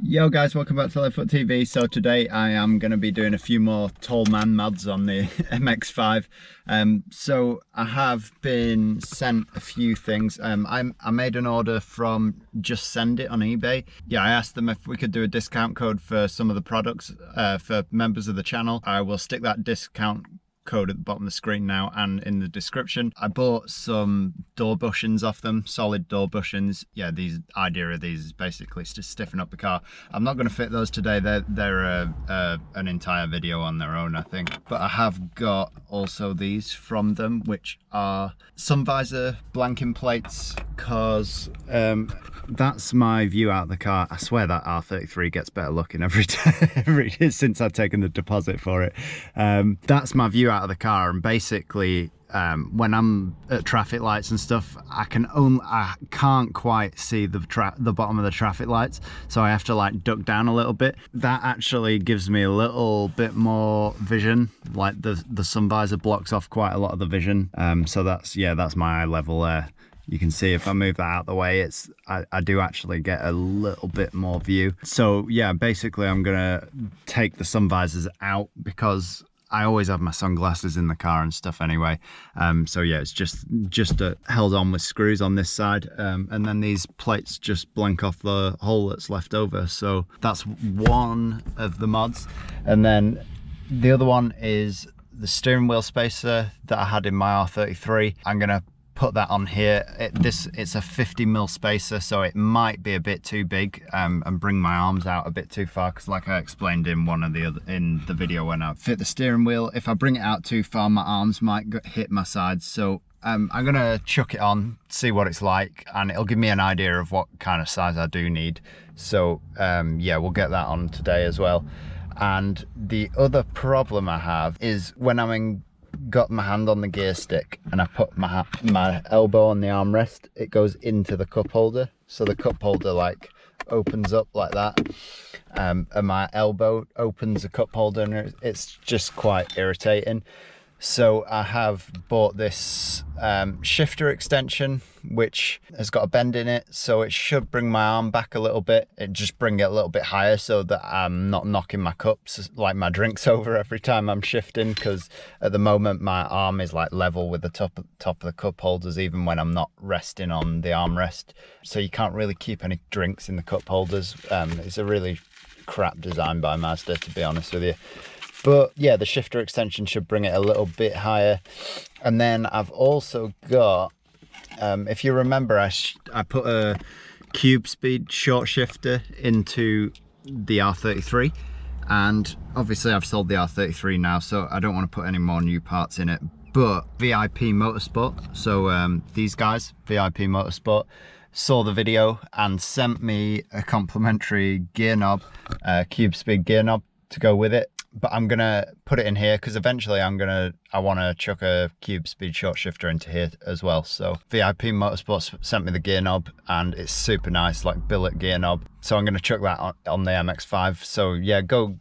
Yo guys, welcome back to LeadFoot TV. So today I am going to be doing a few more tall man mods on the MX5. So I have been sent a few things. I made an order from Just Send It on eBay. Yeah, I asked them if we could do a discount code for some of the products for members of the channel. I will stick that discount code at the bottom of the screen now and in the description. I bought some door bushings off them, solid door bushings. Yeah, the idea of these is basically to stiffen up the car. I'm not going to fit those today. They're an entire video on their own, I think. But I have got also these from them, which are sun visor blanking plates, because that's my view out of the car. I swear that R33 gets better looking every time since I've taken the deposit for it. That's my view out of the car, and basically when I'm at traffic lights and stuff, I can't quite see the bottom of the traffic lights, so I have to like duck down a little bit. That actually gives me a little bit more vision. Like the sun visor blocks off quite a lot of the vision, so that's my eye level there. You can see if I move that out of the way, I do actually get a little bit more view. So yeah, basically I'm gonna take the sun visors out because I always have my sunglasses in the car and stuff anyway. So yeah, it's just held on with screws on this side, and then these plates just blank off the hole that's left over. So that's one of the mods. And then the other one is the steering wheel spacer that I had in my R33. I'm gonna put that on here. It's a 50mm spacer, so it might be a bit too big and bring my arms out a bit too far, because like I explained in the video when I fit the steering wheel, if I bring it out too far my arms might hit my sides. So I'm gonna chuck it on, see what it's like, and it'll give me an idea of what kind of size I do need. So yeah, we'll get that on today as well. And the other problem I have is when got my hand on the gear stick and I put my elbow on the armrest, it goes into the cup holder. So the cup holder like opens up like that, and my elbow opens the cup holder, and it's just quite irritating. So I have bought this shifter extension, which has got a bend in it, so it should bring my arm back a little bit. It just bring it a little bit higher so that I'm not knocking my cups, like my drinks, over every time I'm shifting, because at the moment my arm is like level with the top of the cup holders, even when I'm not resting on the armrest. So you can't really keep any drinks in the cup holders. It's a really crap design by Mazda, to be honest with you. But yeah, the shifter extension should bring it a little bit higher. And then I've also got, if you remember, I put a cube speed short shifter into the R33, and obviously I've sold the R33 now, so I don't want to put any more new parts in it. But VIP Motorsport, so these guys, VIP Motorsport, saw the video and sent me a complimentary gear knob, cube speed gear knob to go with it. But I'm gonna put it in here because eventually I want to chuck a cube speed short shifter into here as well. So VIP Motorsports sent me the gear knob, and it's super nice, like billet gear knob. So I'm gonna chuck that on the MX5. So yeah, go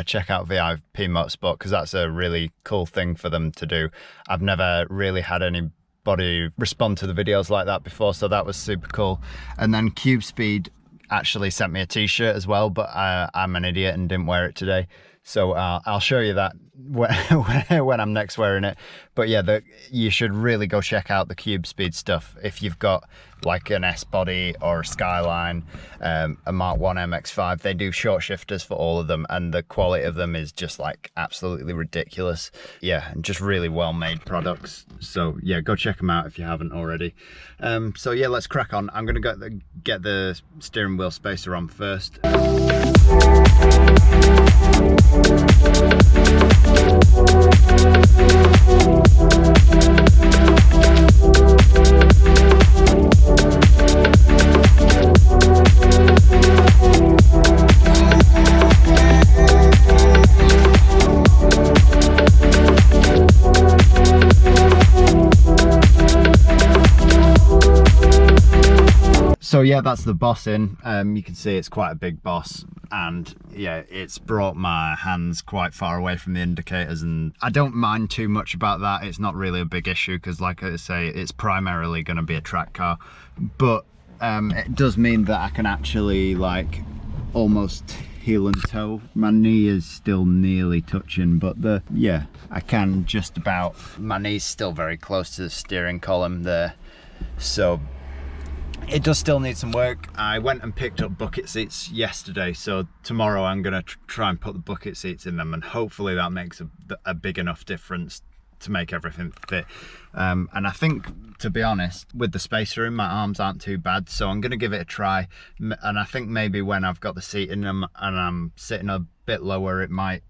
check out VIP Motorsport, because that's a really cool thing for them to do. I've never really had anybody respond to the videos like that before, so that was super cool. And then Cube Speed actually sent me a t-shirt as well, but I'm an idiot and didn't wear it today. So I'll show you that when I'm next wearing it. But yeah, you should really go check out the Cube Speed stuff if you've got like an S body or a Skyline, a Mark 1 MX5. They do short shifters for all of them, and the quality of them is just like absolutely ridiculous. Yeah, and just really well made products. So yeah, go check them out if you haven't already. So yeah, let's crack on. I'm gonna get the steering wheel spacer on first. So yeah, that's the boss in. You can see it's quite a big boss, and yeah, it's brought my hands quite far away from the indicators, and I don't mind too much about that. It's not really a big issue because, like I say, it's primarily going to be a track car, but it does mean that I can actually like almost heel and toe. My knee is still nearly touching, but yeah, I can just about. My knee's still very close to the steering column there, so it does still need some work. I went and picked up bucket seats yesterday, so tomorrow I'm gonna try and put the bucket seats in them, and hopefully that makes a big enough difference to make everything fit. And I think, to be honest, with the space room, my arms aren't too bad, so I'm gonna give it a try. And I think maybe when I've got the seat in them and I'm sitting a bit lower, it might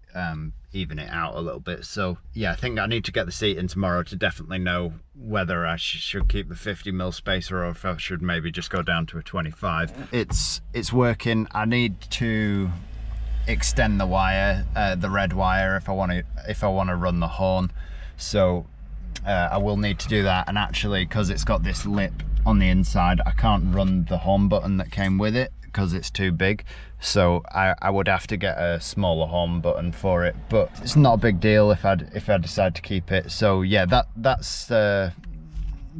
even it out a little bit. So yeah, I think I need to get the seat in tomorrow to definitely know whether I should keep the 50mm spacer or if I should maybe just go down to a 25. It's working. I need to extend the wire, the red wire, if I want to run the horn. So I will need to do that, and actually, because it's got this lip on the inside, I can't run the horn button that came with it because it's too big, so I would have to get a smaller horn button for it, but it's not a big deal if I decide to keep it. So yeah, that's the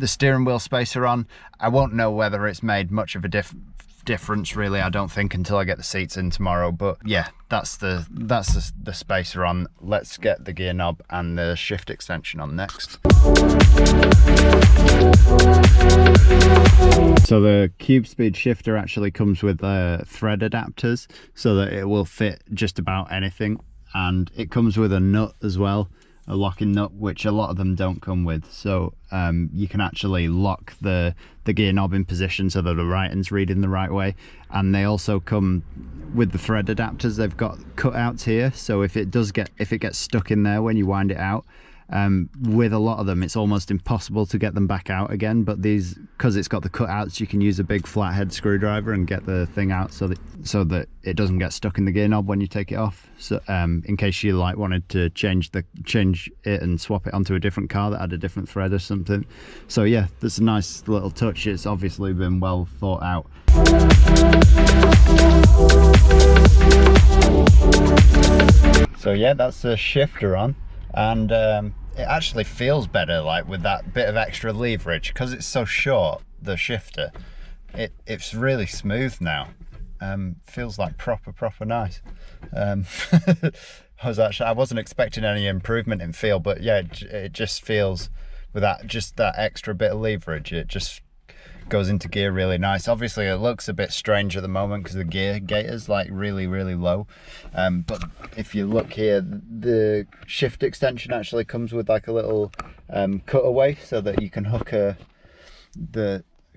steering wheel spacer on. I won't know whether it's made much of a difference really, I don't think, until I get the seats in tomorrow. But yeah, that's the spacer on. Let's get the gear knob and the shift extension on next. So the cube speed shifter actually comes with thread adapters so that it will fit just about anything, and it comes with a nut as well, a locking nut, which a lot of them don't come with. So you can actually lock the gear knob in position so that the writing's reading the right way. And they also come with the thread adapters. They've got cutouts here, so if it gets stuck in there when you wind it out, with a lot of them it's almost impossible to get them back out again, but these, because it's got the cutouts, you can use a big flathead screwdriver and get the thing out so that it doesn't get stuck in the gear knob when you take it off. So in case you like wanted to change it and swap it onto a different car that had a different thread or something. So yeah, that's a nice little touch. It's obviously been well thought out. So yeah, that's the shifter on, and it actually feels better, like with that bit of extra leverage, because it's so short, the shifter. It's really smooth now. Feels like proper nice. I wasn't expecting any improvement in feel, but yeah, it just feels, with that extra bit of leverage, it just goes into gear really nice. Obviously it looks a bit strange at the moment because the gear gate is like really low, but if you look here, the shift extension actually comes with like a little cutaway so that you can hook a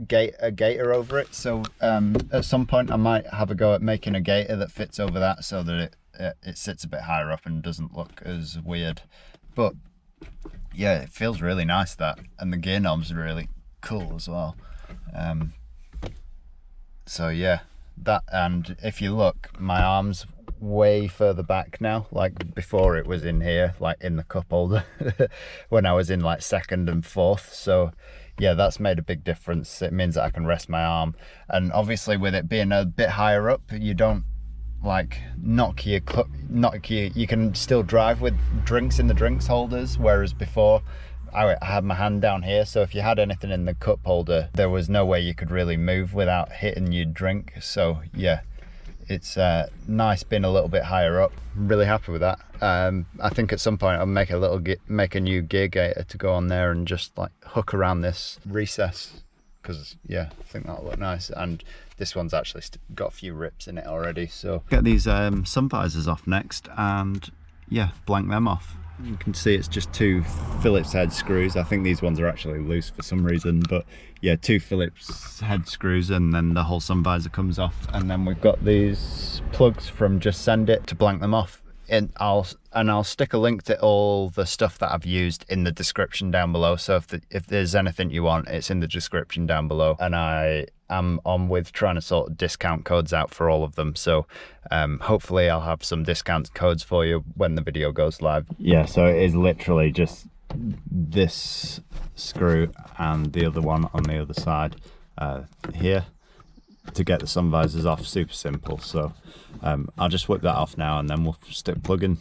gaiter over it. So at some point I might have a go at making a gaiter that fits over that so that it sits a bit higher up and doesn't look as weird. But yeah, it feels really nice, that, and the gear knob's really cool as well. So yeah, that, and if you look, my arm's way further back now. Like before it was in here, like in the cup holder when I was in like second and fourth. So yeah, that's made a big difference. It means that I can rest my arm, and obviously with it being a bit higher up, you don't like knock your you can still drive with drinks in the drinks holders, whereas before I had my hand down here, so if you had anything in the cup holder, there was no way you could really move without hitting your drink. So yeah, it's nice being a little bit higher up. I'm really happy with that. I think at some point I'll make a new gear gaiter to go on there and just like hook around this recess, because yeah, I think that'll look nice. And this one's actually got a few rips in it already. So get these sun visors off next, and yeah, blank them off. You can see it's just two Phillips head screws. I think these ones are actually loose for some reason, but yeah, two Phillips head screws, and then the whole sun visor comes off. And then we've got these plugs from Just Send It to blank them off. And I'll stick a link to all the stuff that I've used in the description down below. So if there's anything you want, it's in the description down below. And I am on with trying to sort discount codes out for all of them. So hopefully I'll have some discount codes for you when the video goes live. Yeah, so it is literally just this screw and the other one on the other side here to get the sun visors off. Super simple. So I'll just whip that off now, and then we'll stick plugging.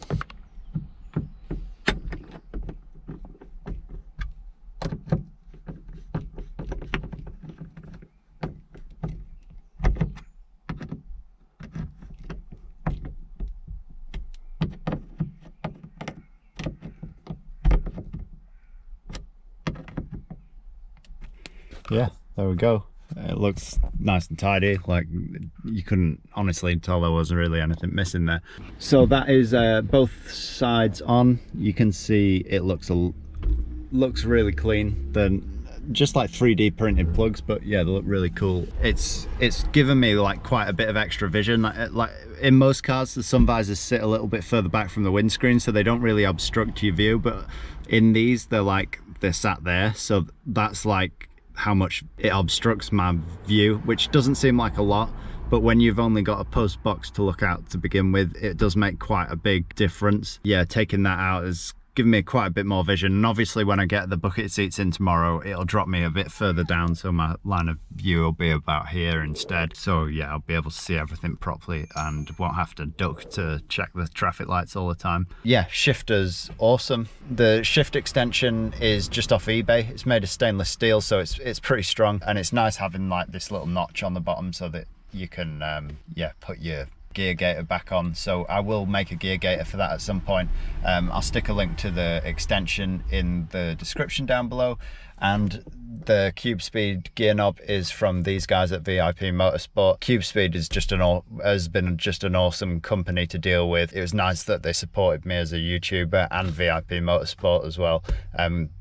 yeah, there we go. It looks nice and tidy, like you couldn't honestly tell there wasn't really anything missing there. So that is both sides on. You can see it looks really clean. Then just like 3D printed plugs, but yeah, they look really cool. It's given me like quite a bit of extra vision. Like in most cars, the sun visors sit a little bit further back from the windscreen, so they don't really obstruct your view, but in these they're sat there, so that's like how much it obstructs my view, which doesn't seem like a lot, but when you've only got a post box to look out to begin with, it does make quite a big difference. Yeah, taking that out has given me quite a bit more vision, and obviously when I get the bucket seats in tomorrow, it'll drop me a bit further down, so my line of view will be about here instead. So yeah, I'll be able to see everything properly and won't have to duck to check the traffic lights all the time. Yeah, shifter's awesome. The shift extension is just off eBay. It's made of stainless steel, so it's pretty strong, and it's nice having like this little notch on the bottom so that you can yeah, put your gear gaiter back on. So I will make a gear gaiter for that at some point. I'll stick a link to the extension in the description down below, and the CubeSpeed gear knob is from these guys at VIP Motorsport. CubeSpeed is has been just an awesome company to deal with. It was nice that they supported me as a YouTuber and VIP Motorsport as well,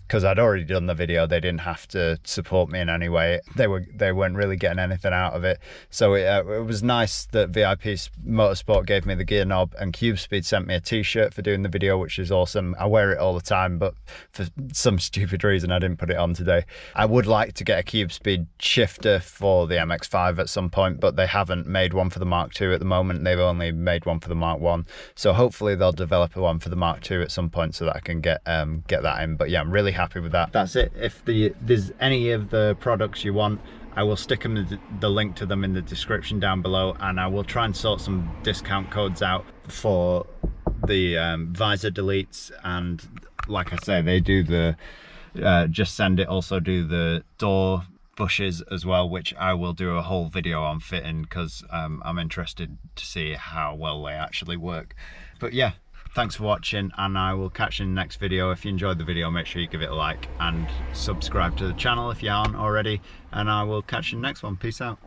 because I'd already done the video. They didn't have to support me in any way. They weren't really getting anything out of it. So it was nice that VIP Motorsport gave me the gear knob, and CubeSpeed sent me a t-shirt for doing the video, which is awesome. I wear it all the time, but for some stupid reason I didn't put it on today. I would like to get a CubeSpeed shifter for the MX5 at some point, but they haven't made one for the Mark II at the moment. They've only made one for the Mark I. So hopefully they'll develop one for the Mark II at some point so that I can get that in. But yeah, I'm really happy with that. That's it. If there's any of the products you want, I will stick the link to them in the description down below, and I will try and sort some discount codes out for the visor deletes, and like I say, they do the just send it, also do the door bushes as well, which I will do a whole video on fitting, because I'm interested to see how well they actually work. But yeah, thanks for watching, and I will catch you in the next video. If you enjoyed the video, make sure you give it a like and subscribe to the channel if you aren't already, and I will catch you in the next one. Peace out.